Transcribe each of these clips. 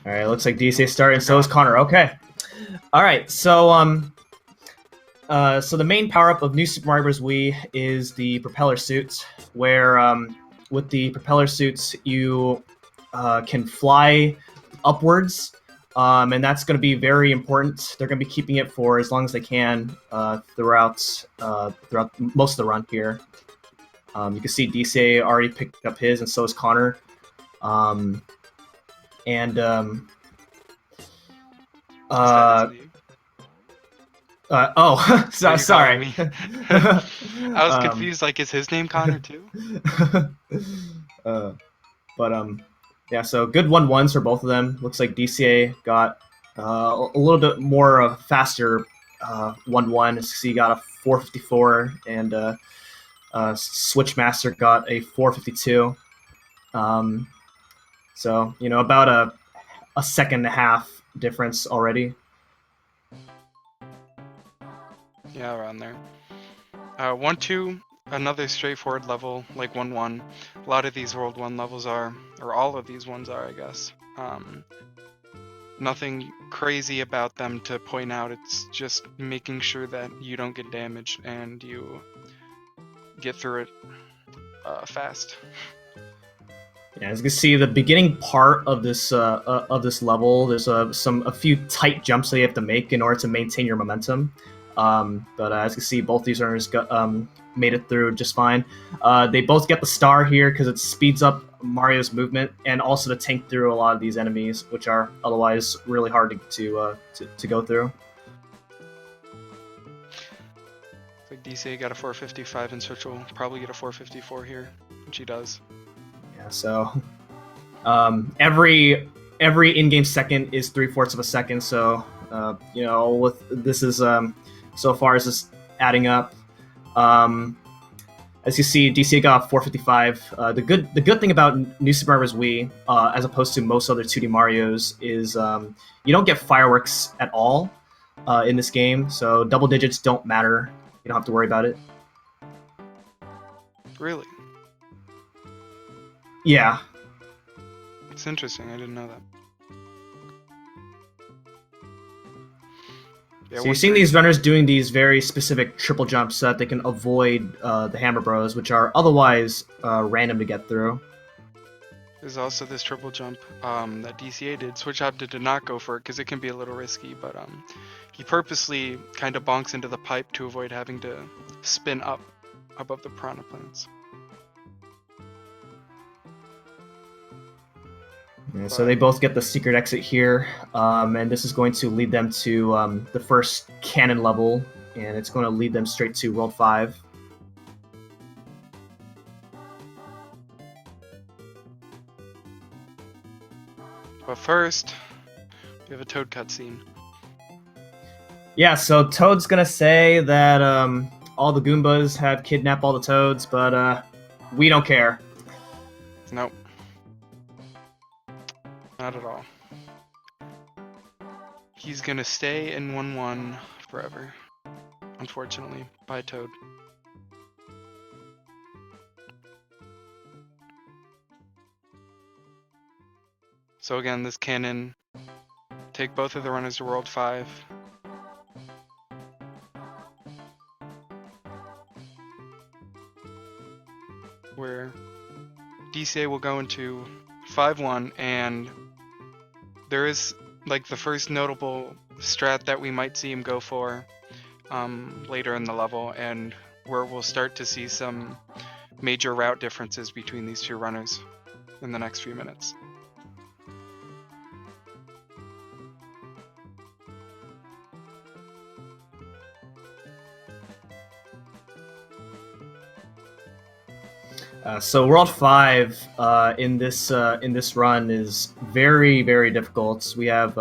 All right, looks like DCA started, and so is Connor. Okay. All right, so so the main power-up of New Super Mario Bros. Wii is the propeller suits, where with the propeller suits you can fly upwards, and that's going to be very important. They're going to be keeping it for as long as they can throughout most of the run here. You can see DCA already picked up his, and so is Connor. Oh, sorry. I was confused. Like, is his name Connor too? Yeah. So good 1-1s for both of them. Looks like DCA got a little bit more faster 1-1. So he got a 454, and Switchmaster got a 452. So about a second and a half difference already. Yeah, around there. 1-2, another straightforward level, like 1-1. A lot of these World 1 levels are, or all of these ones are, I guess. Nothing crazy about them to point out. It's just making sure that you don't get damaged and you get through it fast. Yeah, as you can see, the beginning part of this level, there's a few tight jumps that you have to make in order to maintain your momentum. But as you can see, both these runners made it through just fine. They both get the star here because it speeds up Mario's movement and also to tank through a lot of these enemies, which are otherwise really hard to go through. Like DCA got a 455 and Switch will probably get a 454 here, which he does. Yeah, so every in-game second is 3/4 of a second. So with this is so far as this adding up. As you see, DCA got 455. The good thing about New Super Mario Bros. Wii, as opposed to most other 2D Marios, is you don't get fireworks at all in this game. So double digits don't matter. You don't have to worry about it. Really? Yeah. It's interesting. I didn't know that. Yeah, so you're seeing these runners doing these very specific triple jumps so that they can avoid the Hammer Bros, which are otherwise random to get through. There's also this triple jump that DCA did. Switchmaster did not go for it because it can be a little risky, but he purposely kind of bonks into the pipe to avoid having to spin up above the piranha plants. Yeah, so they both get the secret exit here, and this is going to lead them to the first cannon level, and it's going to lead them straight to World 5. But first, we have a Toad cutscene. Yeah, so Toad's going to say that all the Goombas have kidnapped all the Toads, but we don't care. Nope. Not at all. He's gonna stay in 1-1 forever. Unfortunately, bye Toad. So again, this cannon, take both of the runners to World 5. Where DCA will go into 5-1, and there is like the first notable strat that we might see him go for later in the level, and where we'll start to see some major route differences between these two runners in the next few minutes. So World 5 in this run is very, very difficult. We have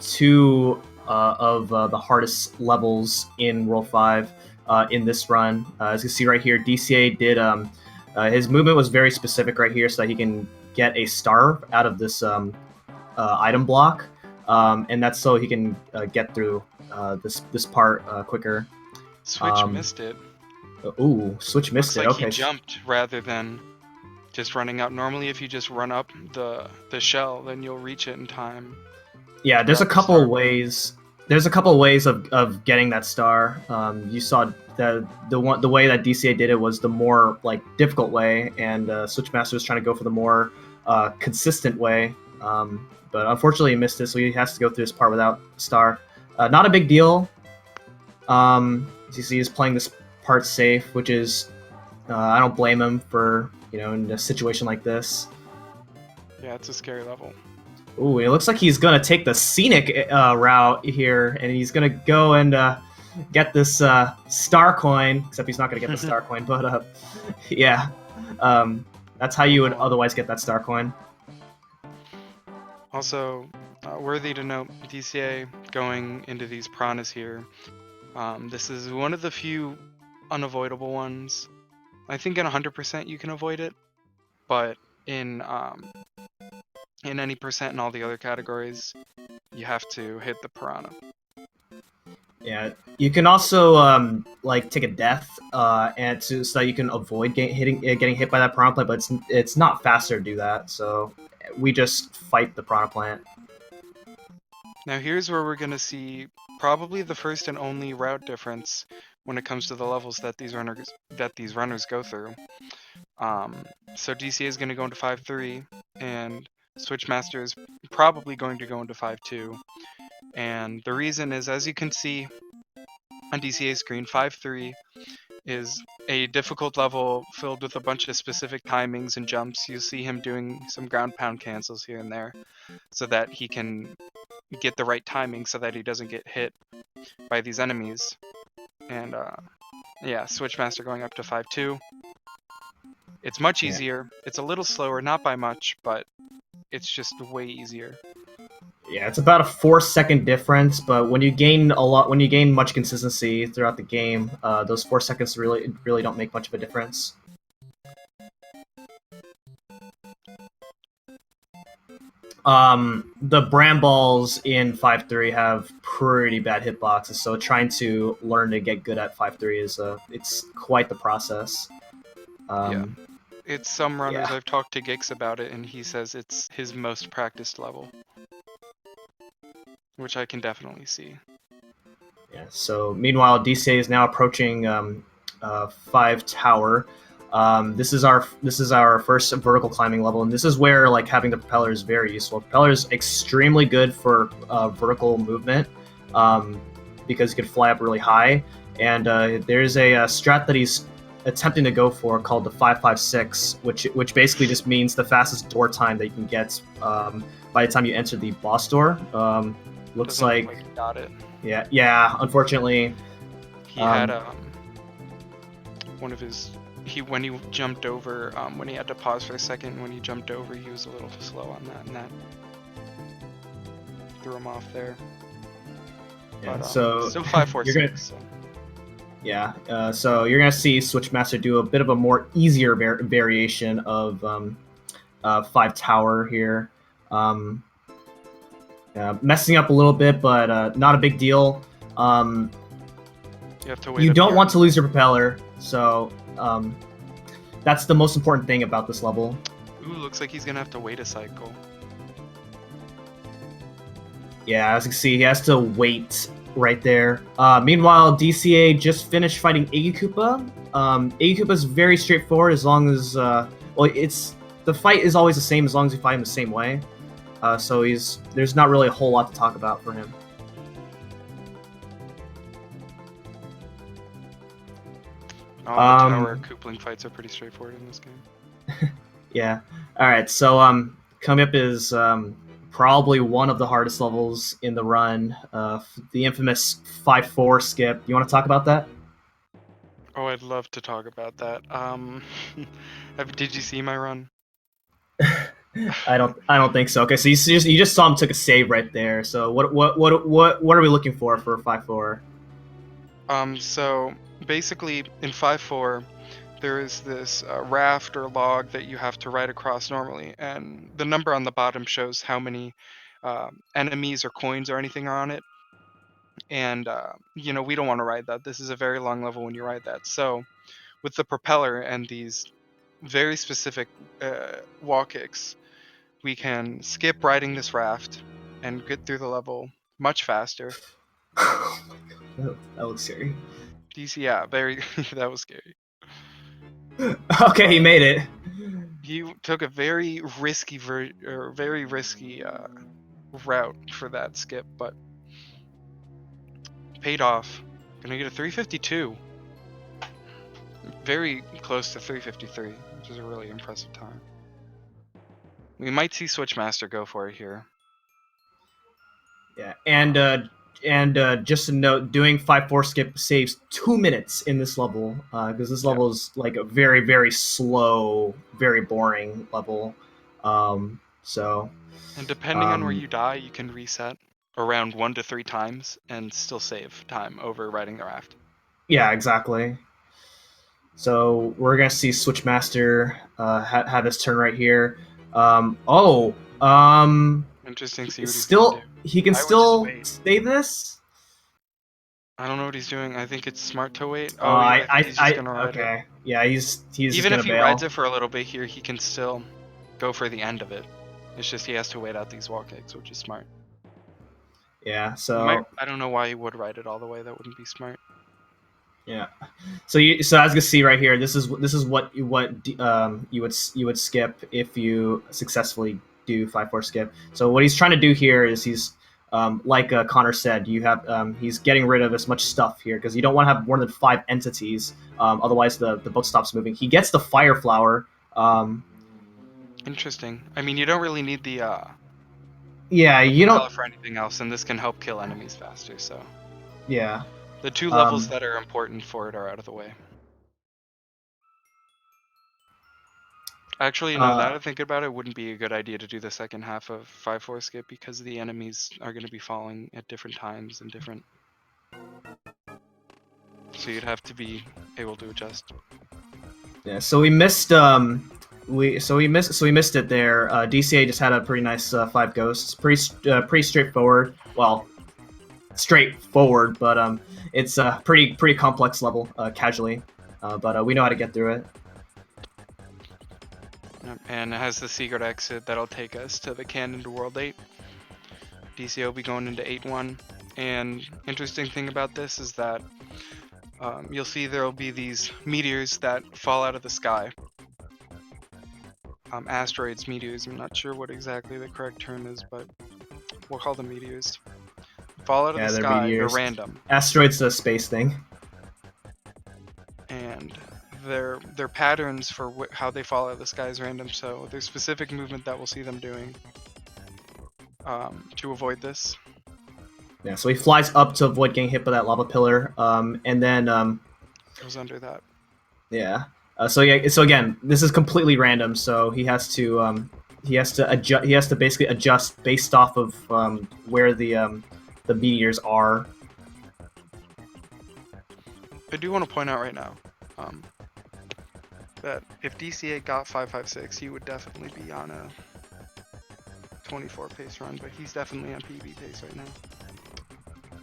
two of the hardest levels in World 5 in this run. As you see right here, DCA did his movement was very specific right here, so that he can get a star out of this item block, and that's so he can get through this part quicker. Switch missed it. Ooh, Switch missed it. Looks like okay. he jumped rather than just running up. Normally, if you just run up the shell, then you'll reach it in time. Yeah, there's a Grab the couple star. ways. There's a couple ways of getting that star. You saw the way that DCA did it was the more like difficult way, and Switchmaster was trying to go for the more consistent way. But unfortunately, he missed it, so he has to go through this part without star. Not a big deal. DCA is playing this part safe, which is I don't blame him for in a situation like this. Yeah, it's a scary level. Ooh, it looks like he's gonna take the scenic route here, and he's gonna go and get this star coin. Except he's not gonna get the star coin, but yeah, that's how you would otherwise get that star coin. Also, worthy to note, DCA going into these piranhas here. This is one of the few unavoidable ones. I think in 100% you can avoid it, but in any percent in all the other categories, you have to hit the piranha. Yeah, you can also like take a death and so that you can avoid getting hit by that piranha plant, but it's not faster to do that. So we just fight the piranha plant. Now here's where we're gonna see probably the first and only route difference when it comes to the levels that these runners go through. So DCA is gonna go into 5-3, and Switchmaster is probably going to go into 5-2. And the reason is, as you can see on DCA's screen, 5-3 is a difficult level filled with a bunch of specific timings and jumps. You'll see him doing some ground pound cancels here and there so that he can get the right timing so that he doesn't get hit by these enemies. And yeah, Switchmaster going up to 5-2. It's much easier. It's a little slower, not by much, but it's just way easier. Yeah, it's about a 4-second difference, but when you gain much consistency throughout the game, those 4 seconds really don't make much of a difference. The Bramballs in 5-3 have pretty bad hitboxes, so trying to learn to get good at 5-3 is it's quite the process. Yeah. It's some runners, yeah. I've talked to Gix about it, and he says it's his most practiced level. Which I can definitely see. Yeah, so meanwhile, DCA is now approaching 5 tower. This is our first vertical climbing level, and this is where like having the propeller is very useful. The propeller is extremely good for vertical movement because you can fly up really high. And there's a strat that he's attempting to go for called the 556, which basically just means the fastest door time that you can get by the time you enter the boss door. Looks Doesn't like look he got it. Yeah. Unfortunately, he had one of his when he jumped over when he had to pause for a second. When he jumped over, he was a little slow on that, and that threw him off there. Yeah, but, so still 5-4-6. So. Yeah, so you're gonna see Switchmaster do a bit of a more easier variation of 5 tower here. Messing up a little bit, but not a big deal. You have to wait. You don't want to lose your propeller, so that's the most important thing about this level. Ooh, looks like he's gonna have to wait a cycle. Yeah, as you can see, he has to wait right there. Meanwhile, DCA just finished fighting Iggy Koopa is very straightforward as long as the fight is always the same as long as you fight him the same way. So there's not really a whole lot to talk about for him. The tower Koopling fights are pretty straightforward in this game. Yeah. All right. So coming up is probably one of the hardest levels in the run, the infamous 5-4 skip. You want to talk about that? Oh, I'd love to talk about that. Did you see my run? I don't think so. Okay, so you just saw him took a save right there. So what are we looking for 5-4? So basically in 5-4, there is this raft or log that you have to ride across normally, and the number on the bottom shows how many enemies or coins or anything are on it. And we don't want to ride that. This is a very long level when you ride that. So with the propeller and these very specific wall kicks, we can skip riding this raft and get through the level much faster. Oh my god, that looks scary. DC, yeah, very. That was scary. Okay, he made it. He took a very risky route for that skip, but paid off. Gonna get a 352. Very close to 353, which is a really impressive time. We might see Switchmaster go for it here. Yeah, and just a note, doing 5-4 skip saves 2 minutes in this level, because this level is like a very, very slow, very boring level. So. And depending on where you die, you can reset around 1 to 3 times and still save time over riding the raft. Yeah, exactly. So we're gonna see Switchmaster have his turn right here. Interesting. See what he's still gonna do. he can I would still just wait. save this. I don't know what he's doing. I think it's smart to wait. Oh, I think he's just gonna ride it. Okay. Yeah, he's just Even gonna if he bail. rides it for a little bit here, he can still go for the end of it. It's just he has to wait out these wall kicks, which is smart. Yeah. So I don't know why he would ride it all the way. That wouldn't be smart. yeah. So as you can see right here, this is what you would skip if you successfully do 5-4 skip. So what he's trying to do here is he's like Connor said, he's getting rid of as much stuff here because you don't want to have more than 5 entities. Otherwise, the book stops moving. He gets the fire flower. Interesting. I mean, you don't really need the yeah, you don't for anything else, and this can help kill enemies faster. So yeah. The 2 levels that are important for it are out of the way. Actually, no, now that I think about it, it wouldn't be a good idea to do the second half of 5-4 skip because the enemies are going to be falling at different times and different. So you'd have to be able to adjust. Yeah, so we missed we missed it there. DCA just had a pretty nice 5 ghosts, pretty straightforward. Well, straightforward, but it's a pretty complex level casually, but we know how to get through it. And it has the secret exit that'll take us to the cannon to World 8. DCA will be going into 8-1, and interesting thing about this is that you'll see there will be these meteors that fall out of the sky. Asteroids, meteors, I'm not sure what exactly the correct term is, but we'll call them meteors. Fall out of the sky, meteors. They're random. Asteroids a space thing. And their patterns for how they fall out of the sky is random, so there's specific movement that we'll see them doing to avoid this. Yeah, so he flies up to avoid getting hit by that lava pillar, and then goes under that. Yeah. So again, this is completely random. So he has to adjust. He has to basically adjust based off of where the meteors are. I do want to point out right now that if DCA got 556, he would definitely be on a 24 pace run, but he's definitely on PB pace right now.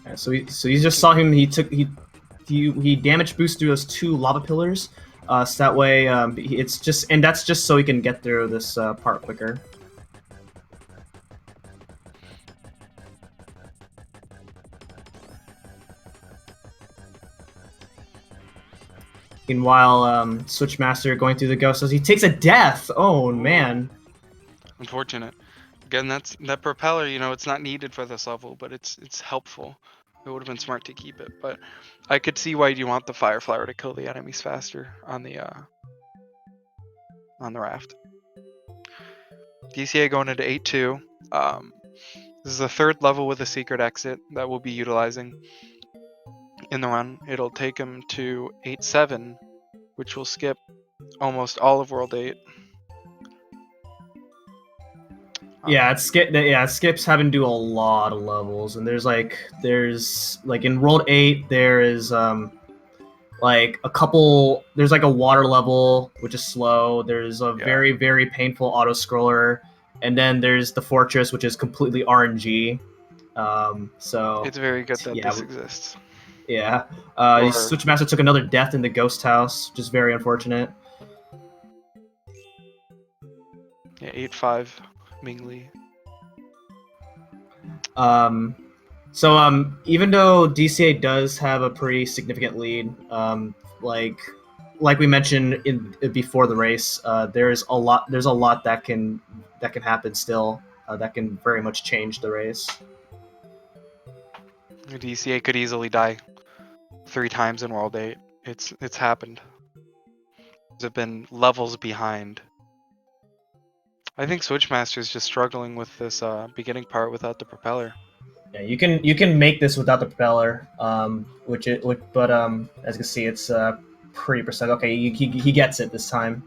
Yeah, so you just saw him. He damage boosted through those 2 lava pillars. So that way, that's just so he can get through this part quicker. Meanwhile, Switchmaster going through the ghosts, he takes a death. Oh man. Unfortunate. Again, that propeller. You know, it's not needed for this level, but it's helpful. It would have been smart to keep it, but I could see why you want the fire flower to kill the enemies faster on the raft. DCA going into 8-2. This is the 3rd level with a secret exit that we'll be utilizing in the run. It'll take him to 8-7, which will skip almost all of World 8. Yeah, skips having to do a lot of levels, and there's like in World 8 there is like a couple. There's like a water level which is slow. There's a very, very painful auto scroller, and then there's the fortress which is completely RNG. So it's very good that this exists. Yeah, Switchmaster took another death in the ghost house, which is very unfortunate. Yeah, 8-5, Mingli. Even though DCA does have a pretty significant lead, like we mentioned before the race, there's a lot that can happen still, that can very much change the race. DCA could easily die 3 times in World 8. It's happened. There's been levels behind. I think Switchmaster is just struggling with this beginning part without the propeller. Yeah, you can make this without the propeller, but as you can see, it's pretty percent. Okay, he gets it this time.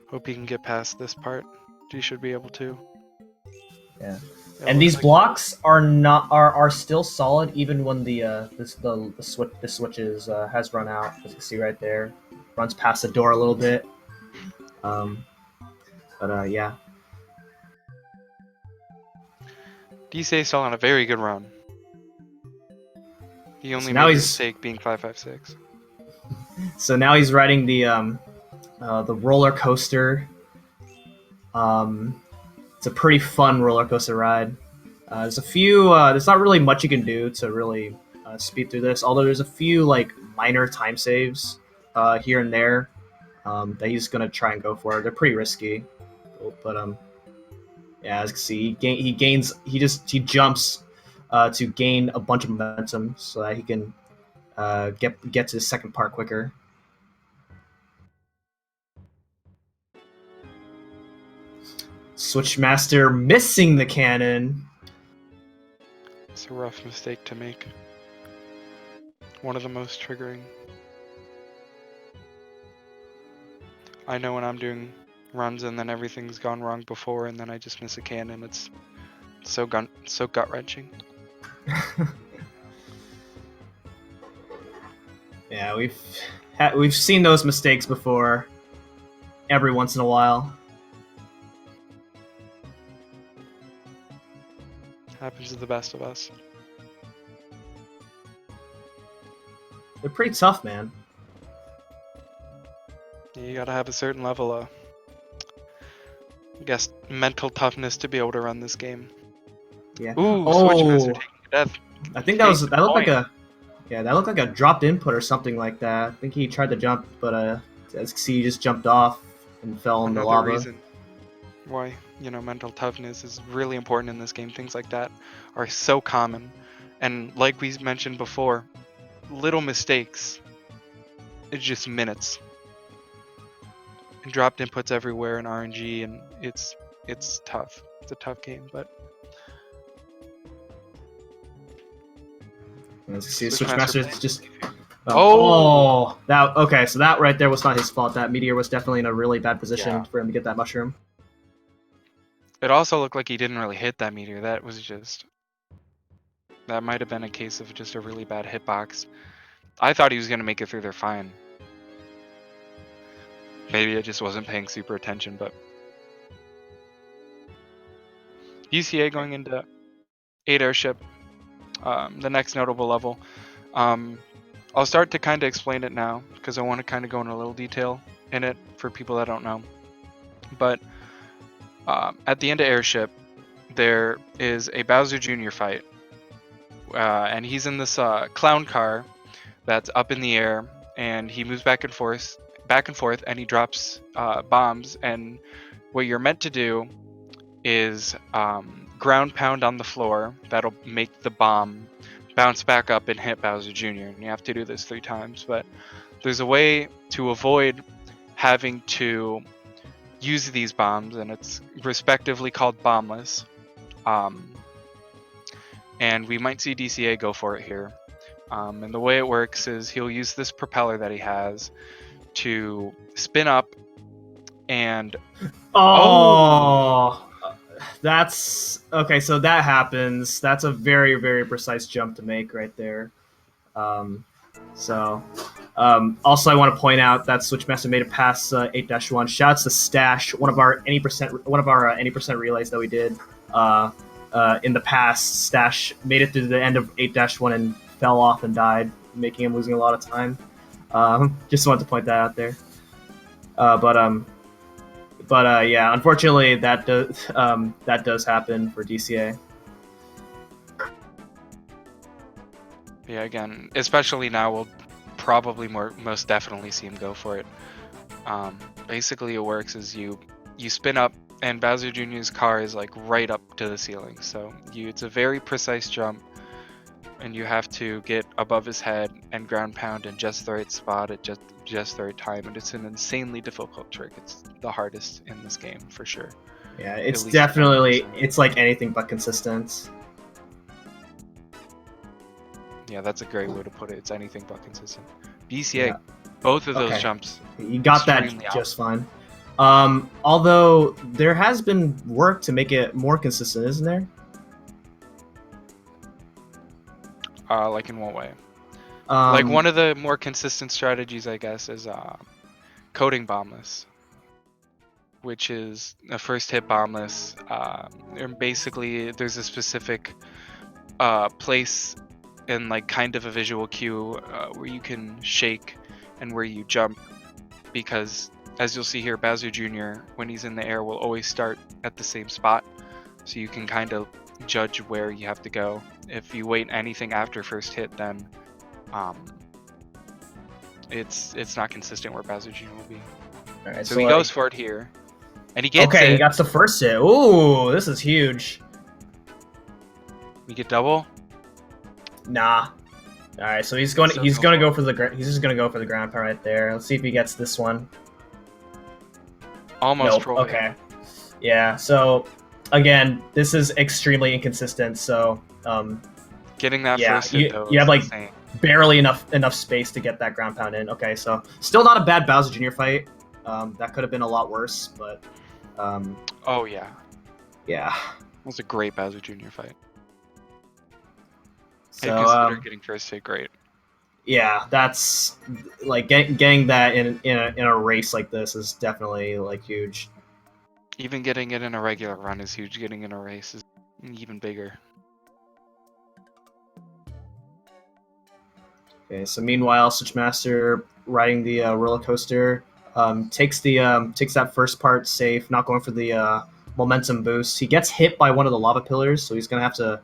Hope he can get past this part. He should be able to. Yeah. And these blocks are still solid even when the switches has run out. As you can see right there, runs past the door a little bit. Yeah. DCA still on a very good run. He only made the mistake being 5.56. So now he's riding the roller coaster. It's a pretty fun roller coaster ride. There's not really much you can do to really speed through this, although there's a few like minor time saves here and there that he's gonna try and go for. They're pretty risky, but yeah, as you can see, he jumps to gain a bunch of momentum so that he can get to the second part quicker. Switchmaster missing the cannon. It's a rough mistake to make. One of the most triggering. I know when I'm doing runs and then everything's gone wrong before and then I just miss a cannon, it's so gut-wrenching. Yeah, we've seen those mistakes before every once in a while. Happens to the best of us. They're pretty tough, man. You gotta have a certain level of, I guess, mental toughness to be able to run this game. Yeah. Ooh, Switchmaster taking a death. I think that looked like a dropped input or something like that. I think he tried to jump, but as you see, he just jumped off and fell in the lava. Reason why, mental toughness is really important in this game. Things like that are so common. And like we mentioned before, little mistakes, it's just minutes. And dropped inputs everywhere in RNG, and it's tough. It's a tough game, but As you see, Switchmaster just... Okay, so that right there was not his fault. That meteor was definitely in a really bad position for him to get that mushroom. It also looked like he didn't really hit that meteor. That might have been a case of just a really bad hitbox. I thought he was going to make it through there fine. Maybe I just wasn't paying super attention, but... DCA going into 8 airship, the next notable level. I'll start to kind of explain it now, because I want to kind of go into a little detail in it for people that don't know. But at the end of airship, there is a Bowser Jr. fight, and he's in this clown car that's up in the air, and he moves back and forth, and he drops bombs. And what you're meant to do is ground pound on the floor. That'll make the bomb bounce back up and hit Bowser Jr. And you have to do this 3 times. But there's a way to avoid having to use these bombs, and it's respectively called bombless. And we might see DCA go for it here. And the way it works is he'll use this propeller that he has to spin up and... That's... Okay, so that happens. That's a very, very precise jump to make right there. Also, I want to point out that Switchmaster made it past 8-1. Shouts to Stash, one of our any percent relays that we did in the past. Stash made it to the end of 8-1 and fell off and died, making him losing a lot of time. Just wanted to point that out there. But yeah, unfortunately, that does happen for DCA. Yeah, again, especially now, we'll probably most definitely see him go for it. Basically, it works is you spin up, and Bowser Jr.'s car is like right up to the ceiling. So it's a very precise jump, and you have to get above his head and ground pound in just the right spot at just the right time. And it's an insanely difficult trick. It's the hardest in this game for sure. Yeah, it's definitely it's like anything but consistent. Yeah, that's a great way to put it. It's anything but consistent. DCA, both of those jumps. You got that just fine. Although there has been work to make it more consistent, isn't there? Like in what way? Like one of the more consistent strategies, I guess, is coding bombless, which is a first hit bombless. And basically, there's a specific place and like kind of a visual cue where you can shake and where you jump, because as you'll see here, Bowser Jr., when he's in the air, will always start at the same spot, so you can kind of judge where you have to go. If you wait anything after first hit, then it's not consistent where Bowser Jr. will be. All right, so he goes for it here, and he gets it. Okay, he got the first hit. Ooh, this is huge. We get double. Nah. All right, so he's going. He's going to go for the. He's just going to go for the ground pound right there. Let's see if he gets this one. Almost. Nope. Okay. Yeah. So again, this is extremely inconsistent. So getting that first hit, though, you have like insane. Barely enough space to get that ground pound in. Okay, so still not a bad Bowser Jr. fight. That could have been a lot worse, but. Oh yeah. Yeah. It was a great Bowser Jr. fight. So, and consider getting first hit great. Yeah, that's like getting that in a race like this is definitely like huge. Even getting it in a regular run is huge. Getting in a race is even bigger. Okay, so meanwhile, Switchmaster riding the roller coaster takes that first part safe, not going for the momentum boost. He gets hit by one of the lava pillars, so he's gonna have to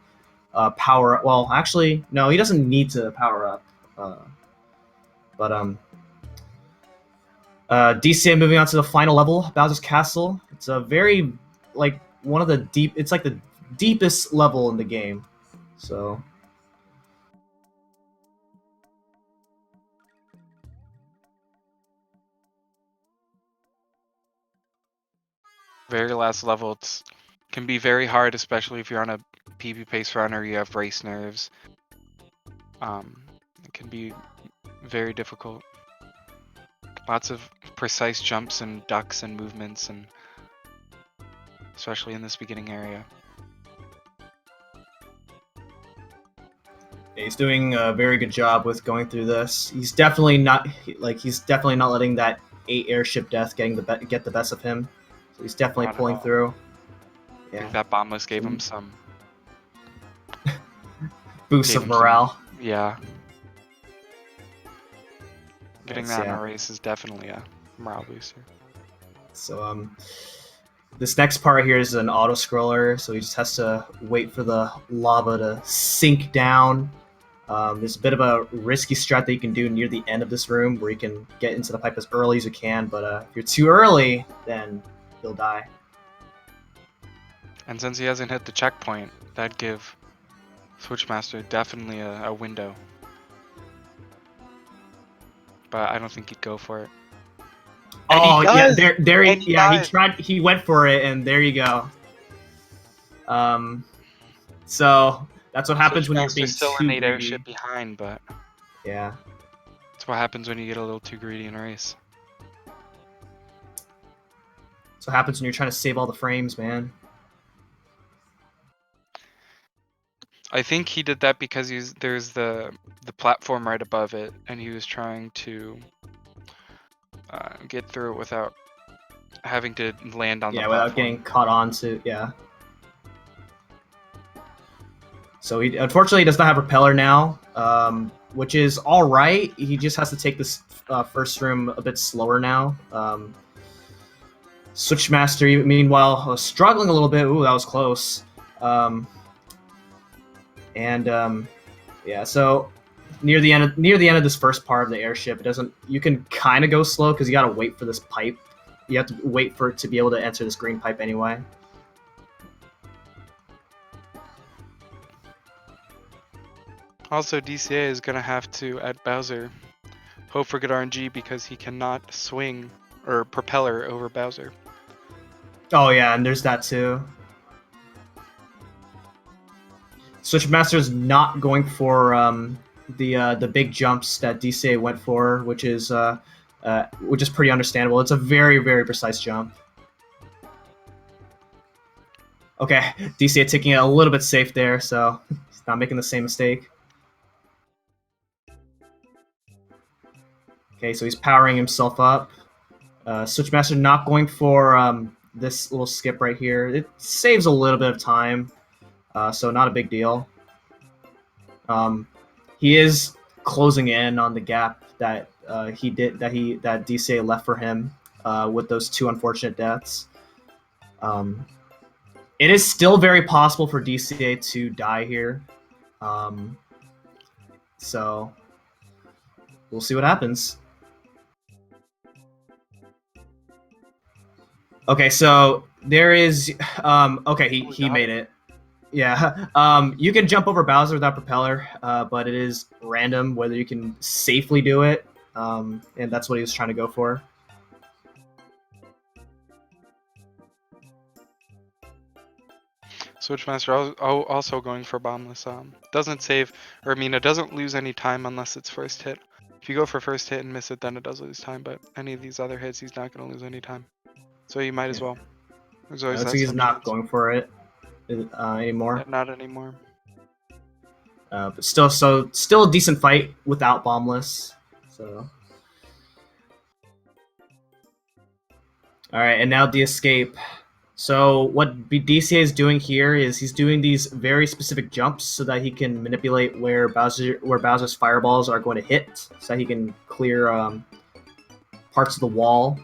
power up. Well, actually, no, he doesn't need to power up. DCA moving on to the final level, Bowser's Castle. It's a very like one of the deep. It's like the deepest level in the game. So. Very last level, can be very hard, especially if you're on a PB pace run or you have race nerves. It can be very difficult. Lots of precise jumps and ducks and movements, and especially in this beginning area. Yeah, he's doing a very good job with going through this. He's definitely not letting that 8 airship death get the best of him. So he's definitely pulling through. Yeah. I think that bombless gave him some boost of morale. Yeah. Getting that in a race is definitely a morale booster. So this next part here is an auto scroller, so he just has to wait for the lava to sink down. There's a bit of a risky strat that you can do near the end of this room, where you can get into the pipe as early as you can. But if you're too early, then you'll die. And since he hasn't hit the checkpoint, that'd give Switchmaster definitely a window. But I don't think he'd go for it. Oh yeah, he went for it, and there you go. So that's what happens when you're being still too an 8 greedy. airship behind, but yeah, that's what happens when you get a little too greedy in a race. That's what happens when you're trying to save all the frames, man. I think he did that because there's the platform right above it, and he was trying to get through it without having to land on the platform. Without getting caught onto So he unfortunately does not have repeller now, which is all right. He just has to take this first room a bit slower now. Switchmaster, meanwhile, struggling a little bit. Ooh, that was close. Um, and yeah, so near the end of this first part of the airship, it doesn't. You can kind of go slow because you got to wait for this pipe. You have to wait for it to be able to enter this green pipe anyway. Also, DCA is gonna have to, at Bowser, hope for good RNG because he cannot swing or propeller over Bowser. Oh yeah, and there's that too. Switchmaster's not going for the big jumps that DCA went for, which is pretty understandable. It's a very, very precise jump. Okay, DCA taking it a little bit safe there, so he's not making the same mistake. Okay, so he's powering himself up. Switchmaster not going for this little skip right here. It saves a little bit of time, so not a big deal. He is closing in on the gap that that DCA left for him with those two unfortunate deaths. It is still very possible for DCA to die here, so we'll see what happens. Okay, so there is okay, he made it. Yeah, you can jump over Bowser without propeller, but it is random whether you can safely do it, and that's what he was trying to go for. Switchmaster also going for bombless. Doesn't save, or I mean, it doesn't lose any time unless it's first hit. If you go for first hit and miss it, then it does lose time. But any of these other hits, he's not going to lose any time. So you might as well. There's always that he's not going for it anymore. Yeah, not anymore. But still a decent fight without bombless. So. All right, and now the escape. So what DCA is doing here is he's doing these very specific jumps so that he can manipulate where Bowser's fireballs are going to hit, so that he can clear parts of the wall.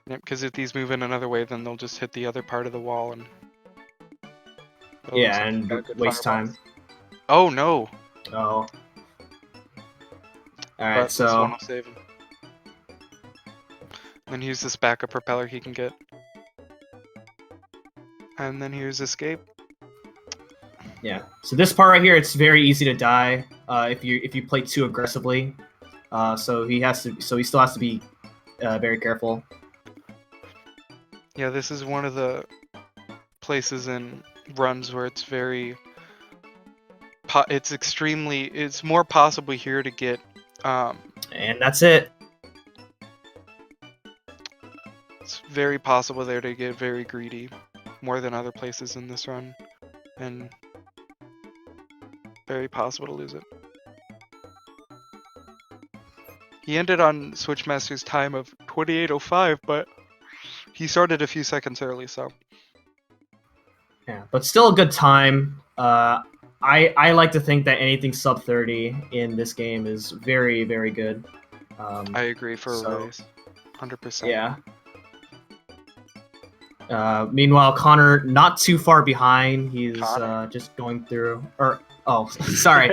Yep, because if these move in another way, then they'll just hit the other part of the wall and. Yeah, and waste time. Oh no! Oh. Alright, so. This one will save him. Then here's this backup propeller he can get. And then here's escape. Yeah. So this part right here, it's very easy to die if you play too aggressively. So he still has to be very careful. Yeah, this is one of the places in runs where it's very. It's more possible here to get. And that's it. It's very possible there to get very greedy, more than other places in this run, and very possible to lose it. He ended on Switchmaster's time of 28:05, but he started a few seconds early, so. Yeah, but still a good time. I like to think that anything sub 30 in this game is very, very good. I agree for a race, 100%. Yeah. Meanwhile, Connor not too far behind. He's just going through. Sorry.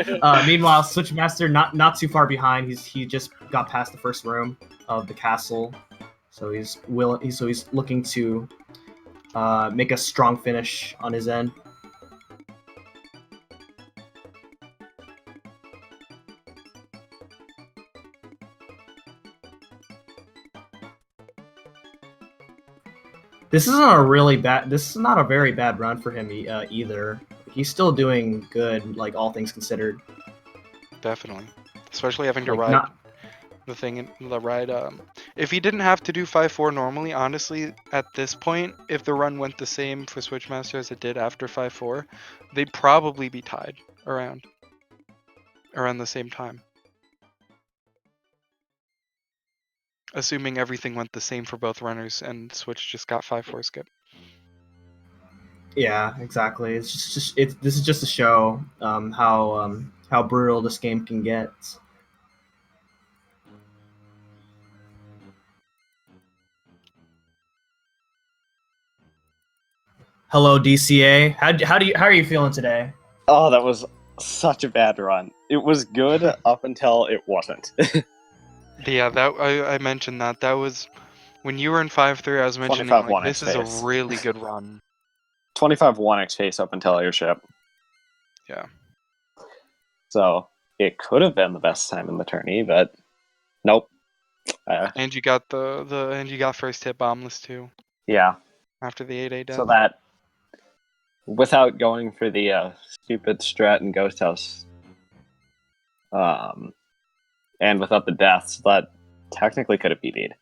Meanwhile, Switchmaster not too far behind. He just got past the first room of the castle, so he's looking to make a strong finish on his end. This is not a very bad run for him either. He's still doing good, like all things considered. Definitely, especially having to ride the thing. If he didn't have to do 5-4 normally, honestly, at this point, if the run went the same for Switchmaster as it did after 5-4, they'd probably be tied around the same time. Assuming everything went the same for both runners and Switch just got 5-4 skip. Yeah, exactly. This is just to show how brutal this game can get. Hello, DCA. How are you feeling today? Oh, that was such a bad run. It was good up until it wasn't. Yeah, that I mentioned that. That was when you were in 5-3. I was mentioning 25 like 1 this is a space. really good run. 25 1 pace up until airship. Yeah. So it could have been the best time in the tourney, but nope. And you got and you got first hit bombless too Yeah. after the 8A death. So that, without going for the stupid strat and ghost house, and without the deaths, that technically could have PB'd.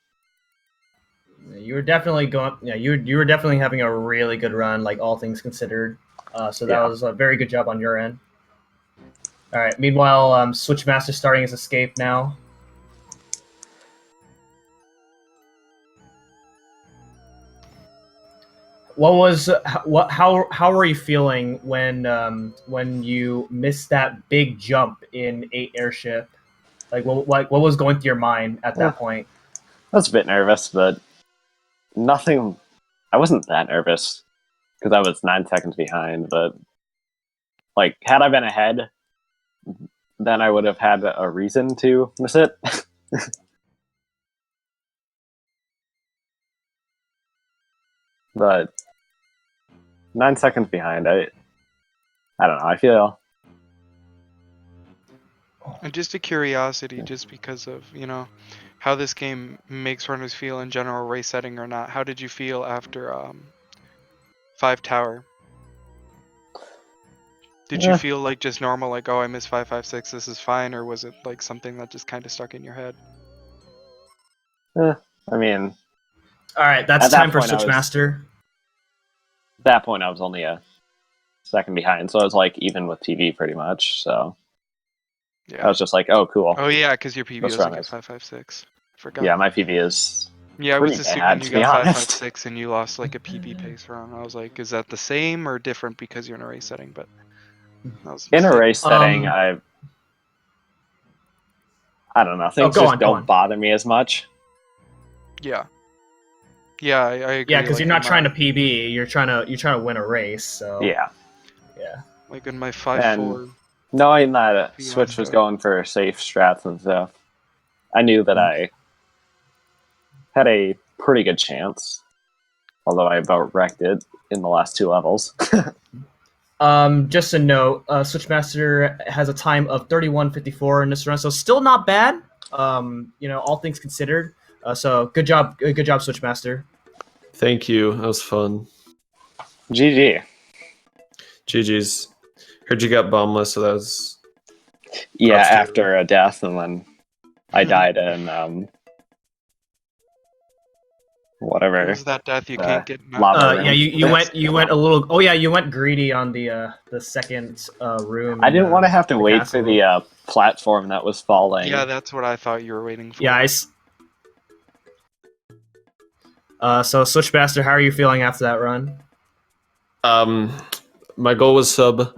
You were definitely going. Yeah, you were definitely having a really good run, like all things considered. So that was a very good job on your end. All right. Meanwhile, Switchmaster starting his escape now. How were you feeling when you missed that big jump in 8 airship? Like what was going through your mind at that point? I was a bit nervous, but nothing. I wasn't that nervous because I was 9 seconds behind. But like, had I been ahead, then I would have had a reason to miss it. But 9 seconds behind, I don't know. I feel. And just a curiosity, just because of how this game makes runners feel in general, race setting or not. How did you feel after 5 tower? Did you feel like just normal, like, oh, I missed 556, this is fine, or was it like something that just kind of stuck in your head? I mean, all right, that's time for Switchmaster. At that point, I was only a second behind, so I was like even with PB pretty much. So yeah. I was just like, oh, cool. Oh yeah, because your PB doesn't get 556. Forgot. Yeah, my PB is. Yeah, I was assuming you got 556 and you lost like a PB pace run. I was like, is that the same or different because you're in a race setting? But in a race setting, I don't know. Things just don't bother me as much. Yeah. Yeah, I agree. Yeah, because you're not trying to PB. You're trying to win a race. So yeah. Like in my 5-4. Knowing that Switch was going for safe strats and stuff, I knew that I had a pretty good chance. Although I about wrecked it in the last 2 levels. Just a note, Switchmaster has a time of 31:54 in this run, so still not bad. All things considered. So good job, Switchmaster. Thank you. That was fun. GG. GG's. Heard you got bombless, so that was. Yeah, after a death, and then I died in whatever. What was that death you can't get? Yeah, you went a little. Oh yeah, you went greedy on the second room. I didn't want to have to wait for the platform that was falling. Yeah, that's what I thought you were waiting for. Yeah, so Switchmaster, how are you feeling after that run? My goal was sub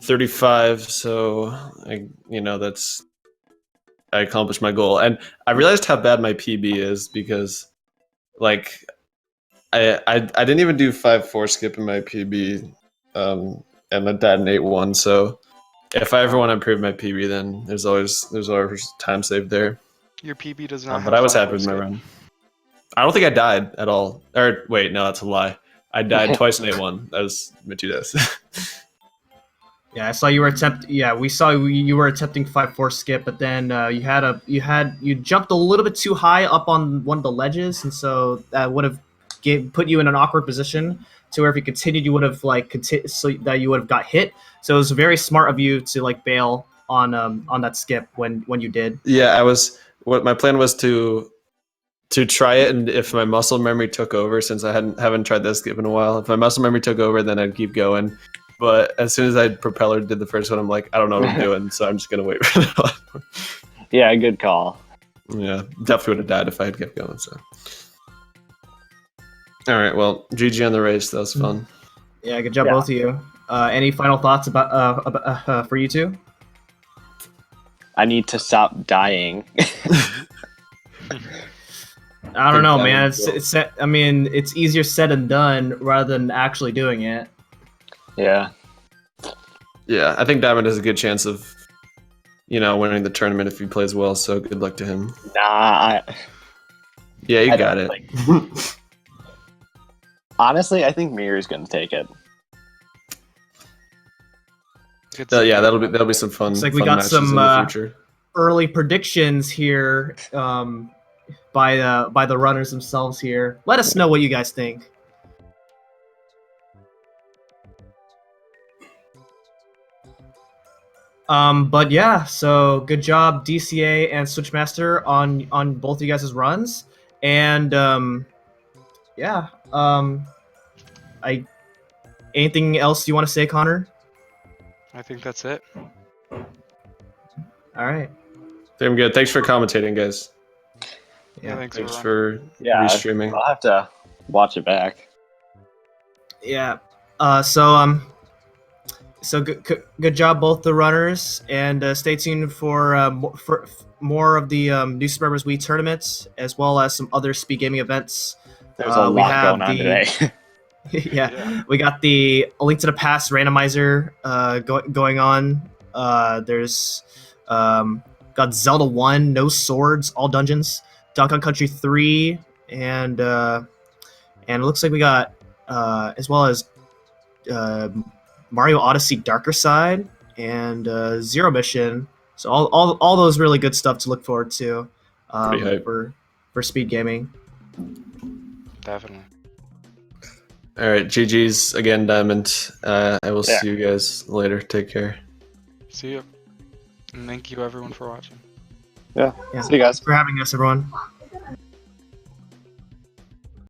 35, so I accomplished my goal, and I realized how bad my PB is because, like, I didn't even do 5-4 skip in my PB, and I died in 8-1. So if I ever want to improve my PB, then there's always time saved there. Your PB does not. But I was happy with my run. I don't think I died at all. Or wait, no, that's a lie. I died twice in 8-1. That was my 2 deaths. Yeah, I saw you were we saw you were attempting 5-4 skip, but then you jumped a little bit too high up on one of the ledges, and so that would have put you in an awkward position to where if you continued, you would have so that you would have got hit. So it was very smart of you to bail on that skip when you did. Yeah, my plan was to try it, and if my muscle memory took over, since I haven't tried that skip in a while, if my muscle memory took over, then I'd keep going. But as soon as I propeller did the first one, I'm like, I don't know what I'm doing, so I'm just gonna wait for the last one. Yeah, good call. Yeah, definitely would have died if I had kept going. So, all right, well, GG on the race. That was fun. Yeah, good job, both of you. Any final thoughts about for you two? I need to stop dying. All I don't think know, that man. would It's I mean, it's easier said than done rather than actually doing it. Yeah. Yeah, I think Diamond has a good chance of, winning the tournament if he plays well. So good luck to him. Nah, Yeah, you I got don't it. honestly, I think Mirror's gonna take it. Good Yeah, stuff. that'll be some fun. Looks like we fun got matches some in the future. early predictions here by the runners themselves here. Let us know what you guys think. But yeah, so good job DCA and Switchmaster on both of you guys' runs, and yeah, I anything else you want to say, Connor? I think that's it. All right. I'm good. Thanks for commentating, guys. Yeah, thanks Thanks for for Yeah, restreaming. I'll have to watch it back. Yeah. So good job, both the runners, and stay tuned for more of the New Super Mario Wii tournaments, as well as some other speed gaming events. There's a We lot have going on today. yeah, we got the A Link to the Past randomizer going on. There's got Zelda 1, No Swords, all dungeons, Donkey Kong Country 3, and it looks like we got as well as Mario Odyssey Darker Side and Zero Mission. So all those really good stuff to look forward to Pretty hype. for speed gaming. definitely. All right, GG's again, Diamond. I will Yeah. see you guys later. Take care. See you. And thank you everyone for watching. Yeah. Yeah. See you guys. Thanks for having us, everyone.